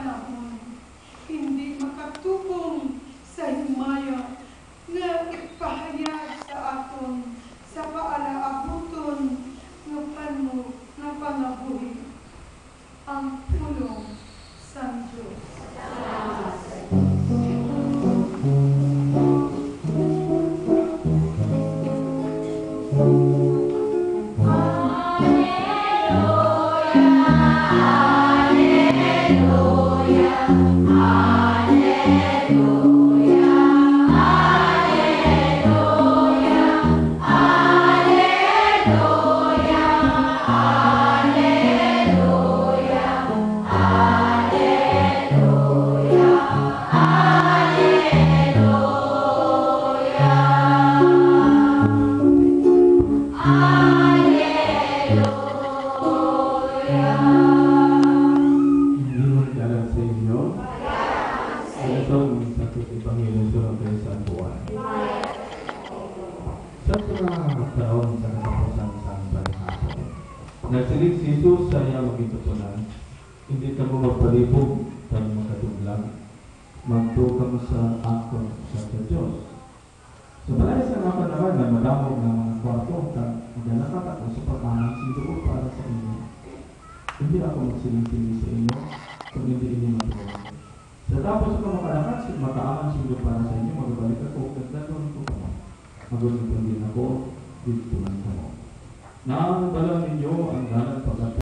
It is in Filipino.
panahon, hindi makatupong sa himaya nga ipahayag sa aton sa paalaabuton ng panabuhi ang pulong sa Diyos. Nagsilig si Jesus sa iya magitutunan, hindi ka mo magpalipog tayo makatuglang, magtuka mo sa ako sa Diyos. So palagi sa mga panahon na madamog ng mga kwarto, magalakat ako sa pagmamang sinuo para sa inyo. Hindi ako magsiling-siling sa inyo kung hindi inyo matulog. Sa tapos ako makalakat, makaaman sinuo para sa inyo, magbalik ako, nagdadon ko pa. Magulit din ako, dito lang ko. Naang bala ninyo ang ganang pagkat